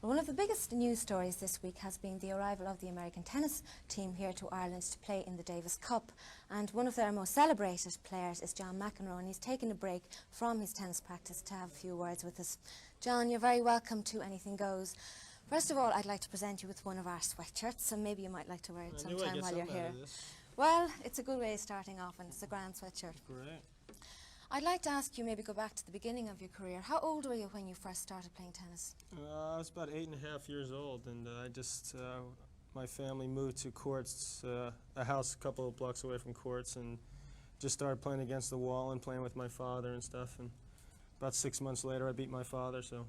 One of the biggest news stories this week has been the arrival of the American tennis team here to Ireland to play in the Davis Cup. And one of their most celebrated players is John McEnroe, and he's taken a break from his tennis practice to have a few words with us. John, you're very welcome to Anything Goes. First of all, I'd like to present you with one of our sweatshirts, so maybe you might like to wear it sometime while you're here. Well, it's a good way of starting off, and it's a grand sweatshirt. Great. I'd like to ask you, maybe go back to the beginning of your career. How old were you when you first started playing tennis? I was about 8.5 years old, and my family moved to courts, a house a couple of blocks away from courts, and just started playing against the wall and playing with my father and stuff. And about 6 months later, I beat my father, so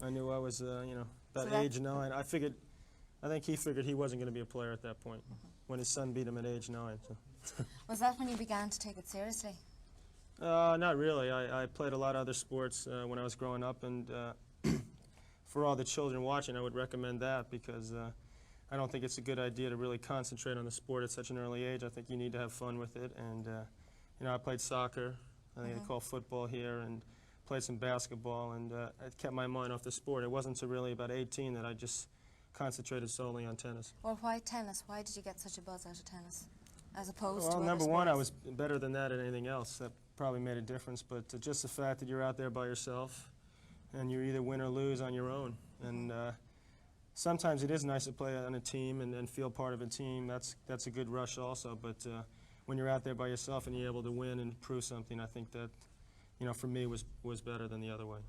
I knew I was, about age 9. I think he figured he wasn't going to be a player at that point, when his son beat him at age 9. So. Was that when you began to take it seriously? Not really. I played a lot of other sports when I was growing up, and for all the children watching, I would recommend that, because I don't think it's a good idea to really concentrate on the sport at such an early age. I think you need to have fun with it, and I played soccer, I think they call football here, and played some basketball, and it kept my mind off the sport. It wasn't until really about 18 that I just concentrated solely on tennis. Well, why tennis? Why did you get such a buzz out of tennis, as opposed to Well, other number sports? one, I was better than that at anything else. That probably made a difference, but just the fact that you're out there by yourself and you either win or lose on your own. And sometimes it is nice to play on a team and feel part of a team. That's a good rush also, but when you're out there by yourself and you're able to win and prove something, I think that, for me was better than the other way.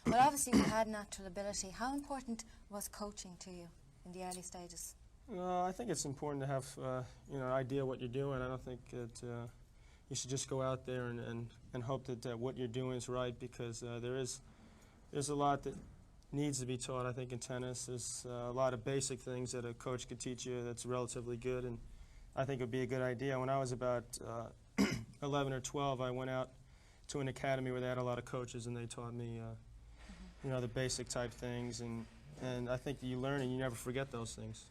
Well, obviously you had natural ability. How important was coaching to you in the early stages? I think it's important to have an idea what you're doing. I don't think that you should just go out there and hope that what you're doing is right, because there's a lot that needs to be taught, I think, in tennis. There's a lot of basic things that a coach could teach you that's relatively good, and I think it would be a good idea. When I was about 11 or 12, I went out to an academy where they had a lot of coaches, and they taught me the basic type things, and I think you learn and you never forget those things.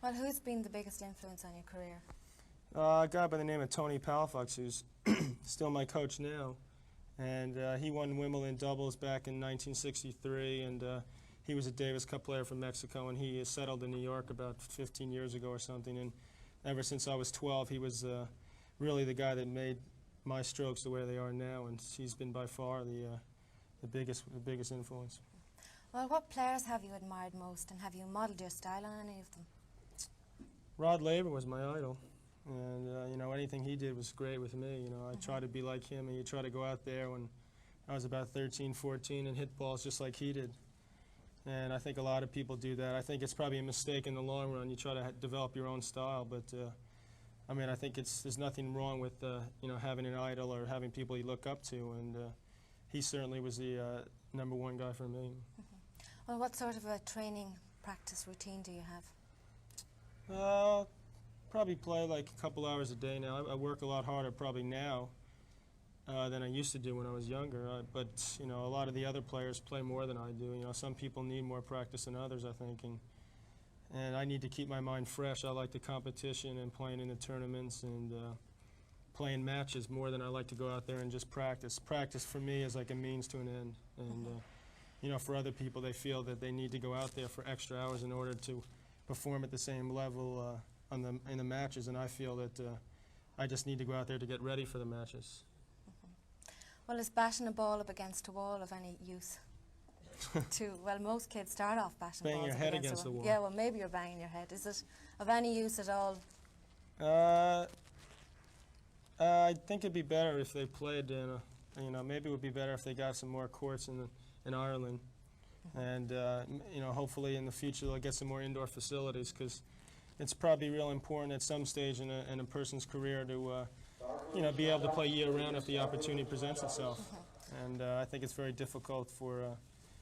Well, who's been the biggest influence on your career? A guy by the name of Tony Palafox, who's still my coach now, and he won Wimbledon doubles back in 1963, and he was a Davis Cup player from Mexico, and he settled in New York about 15 years ago or something, and ever since I was 12, he was really the guy that made my strokes the way they are now, and he's been by far the biggest influence. Well, what players have you admired most, and have you modelled your style on any of them? Rod Laver was my idol, and anything he did was great with me. I tried to be like him, and you try to go out there when I was about 13, 14 and hit balls just like he did. And I think a lot of people do that. I think it's probably a mistake in the long run. You try to develop your own style, but I think there's nothing wrong with having an idol or having people you look up to, and he certainly was the number one guy for me. Well, what sort of a training practice routine do you have? Probably play like a couple hours a day now. I work a lot harder probably now than I used to do when I was younger. But a lot of the other players play more than I do. Some people need more practice than others, I think, and I need to keep my mind fresh. I like the competition and playing in the tournaments and playing matches more than I like to go out there and just practice. Practice for me is like a means to an end, and for other people, they feel that they need to go out there for extra hours in order to perform at the same level in the matches, and I feel that I just need to go out there to get ready for the matches. Well, is batting a ball up against a wall of any use? Well, most kids start off batting Banging balls your up head against against the wall. Yeah, well, maybe you're banging your head. Is it of any use at all? I think it'd be better if they played maybe it would be better if they got some more courts in Ireland. And hopefully in the future they'll get some more indoor facilities, because it's probably real important at some stage in a person's career to be able to play year-round if the opportunity presents itself. And I think it's very difficult for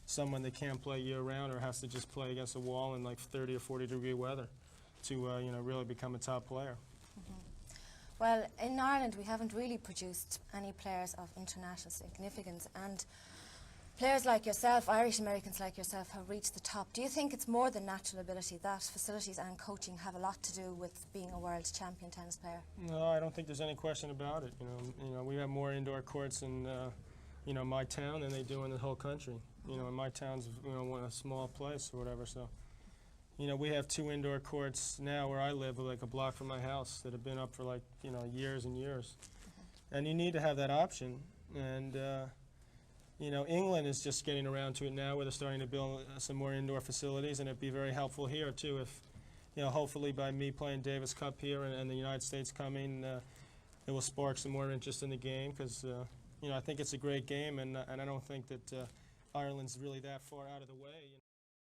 someone that can't play year-round or has to just play against a wall in like 30 or 40-degree weather to really become a top player. Well, in Ireland we haven't really produced any players of international significance, and players like yourself, Irish Americans like yourself, have reached the top. Do you think it's more than natural ability, that facilities and coaching have a lot to do with being a world champion tennis player? No, I don't think there's any question about it. We have more indoor courts in my town than they do in the whole country. You know, and my town's, you know, a small place or whatever, so. You know, we have 2 indoor courts now where I live, like a block from my house, that have been up for like, you know, years and years. And you need to have that option. And, you know, England is just getting around to it now where they're starting to build some more indoor facilities, and it'd be very helpful here too if, you know, hopefully by me playing Davis Cup here and the United States coming, it will spark some more interest in the game because, you know, I think it's a great game, and I don't think that Ireland's really that far out of the way. You know.